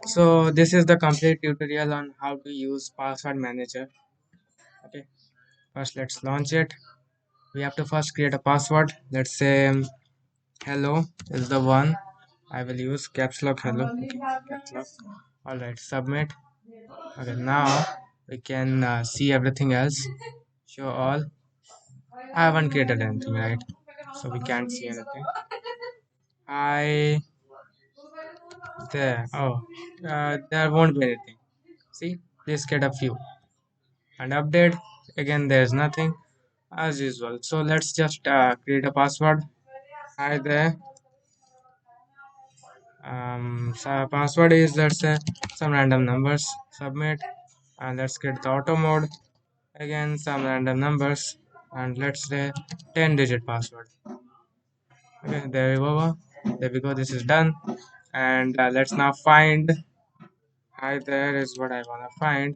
So this is the complete tutorial on how to use password manager. Okay, first let's launch it. We have to first create a password. Let's say hello is the one I will use. Caps lock hello. Okay, caps lock. All right, submit. Okay, now we can see everything else. Show all. I haven't created anything, right? So we can't see anything. I there. Oh, there won't be anything. See, please get a few and update. Again, there's nothing as usual. So let's just create a password. Hi there. So password is, let's say, some random numbers. Submit, and let's get the auto mode. Again, some random numbers, and let's say 10-digit password. Okay, there we go. There we go. This is done. And let's now find. Hi there is what I wanna find.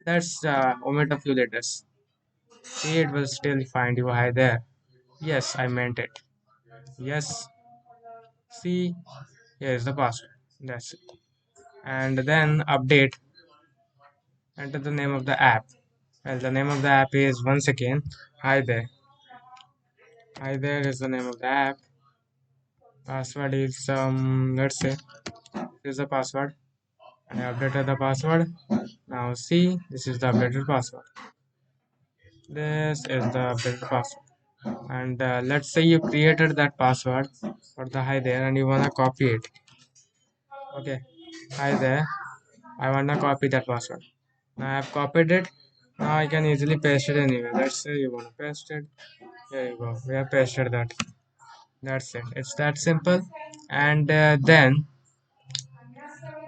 Let's omit a few letters. See, it will still find you. Hi there. Yes, I meant it. Yes. See, here's the password. That's it. And then update. Enter the name of the app. Well, the name of the app is, once again, Hi there. Hi there is the name of the app. Password is let's say this is the password. I updated the password. Now see, this is the updated password. This is the updated password. And let's say you created that password for the hi there and you wanna copy it. Okay, hi there. I wanna copy that password. Now I have copied it. Now I can easily paste it anywhere. Let's say you wanna paste it. There you go. We have pasted that. That's it. It's that simple. And then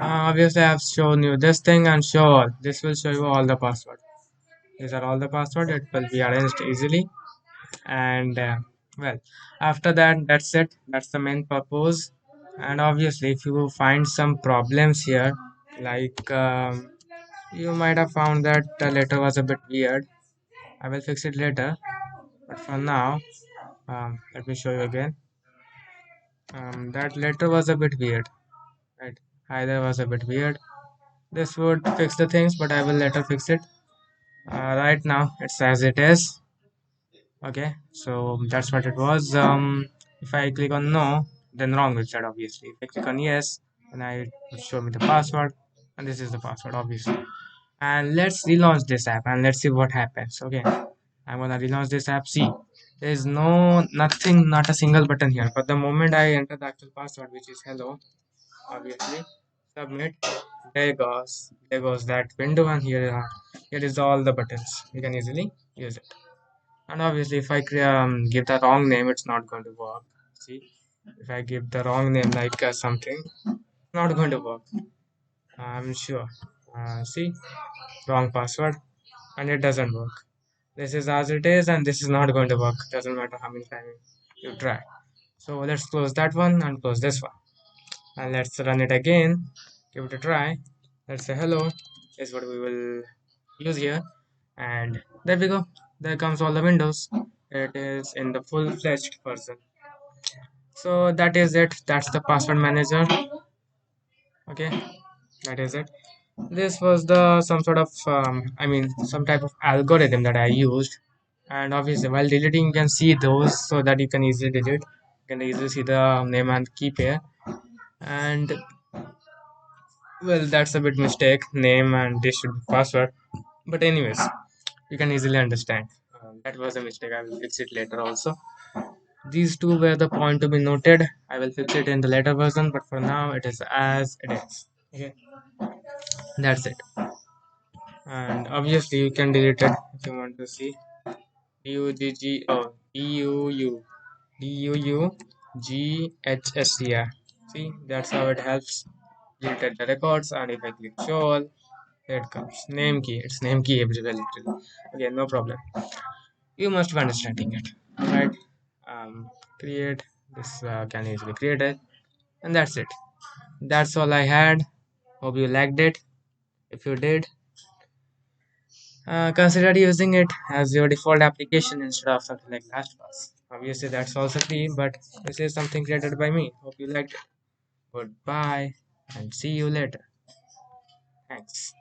obviously I have shown you this thing and show all. This will show you all the password. These are all the password. It will be arranged easily. And well, after that, that's it. That's the main purpose. And obviously, if you find some problems here, like you might have found that the letter was a bit weird. I will fix it later. But for now, let me show you again. That letter was a bit weird, right? Either was a bit weird. This would fix the things, but I will later fix it. Right now, it's as it is. Okay, so that's what it was. If I click on no, then wrong website, obviously. If I click on yes, then I will show me the password, and this is the password, obviously. And let's relaunch this app and let's see what happens. Okay, I'm gonna relaunch this app. See, there is no nothing, not a single button here. But the moment I enter the actual password, which is hello, obviously, submit. There goes that window, and here is all the buttons. You can easily use it. And obviously, if I give the wrong name, it's not going to work. See, if I give the wrong name like something, not going to work. I'm sure. See, wrong password, and it doesn't work. This is as it is, and this is not going to work. Doesn't matter how many times you try. So let's close that one and close this one, and let's run it again. Give it a try. Let's say hello. Is what we will use here, and there we go. There comes all the windows. It is in the full-fledged version. So that is it. That's the password manager. Okay, that is it. This was the some sort of I mean some type of algorithm that I used, and obviously while deleting you can see those so that you can easily delete. You can easily see the name and keep here. And well, that's a bit mistake. Name and this should be password. But anyways, you can easily understand. That was a mistake. I will fix it later also. These two were the point to be noted. I will fix it in the later version, but for now it is as it is. Okay, that's it. And obviously you can delete it if you want to see. DUGGODUUGHSCR. See, that's how it helps. Deleted the records, and if I click show all, here it comes. Name key. It's name key everywhere literally. Okay, no problem. You must be understanding it. Alright. Create this can easily create it. And that's it. That's all I had. Hope you liked it. If you did, consider using it as your default application instead of something like LastPass. Obviously, that's also free, but this is something created by me. Hope you liked it. Goodbye and see you later. Thanks.